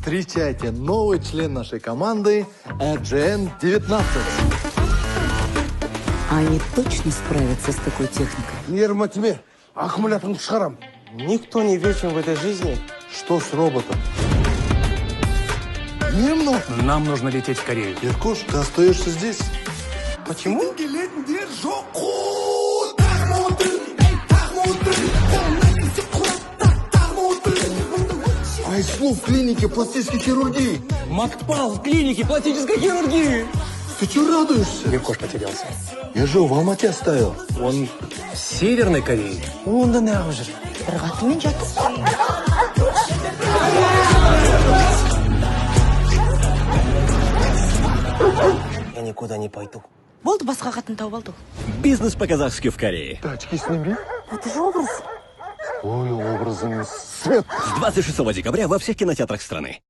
Встречайте, новый член нашей команды RGN-19. А они точно справятся с такой техникой? Нервмотьме, аккумуляторный шаром. Никто не вечен в этой жизни. Что с роботом? Немно? Нам нужно лететь в Корею. Иркуш, ты остаешься здесь? Почему? Айслу в клинике пластической хирургии. Макпал в клинике пластической хирургии. Ты чего радуешься? Иркош потерялся. Я же в Алмате оставил. Он в Северной Корее. Онда не уже. Я никуда не пойду. Болды, басқа қатын тауып алдық. Бизнес по-казахски в Корее. Очки сними. Это же образ. Ой, образами свет. С 26 декабря во всех кинотеатрах страны.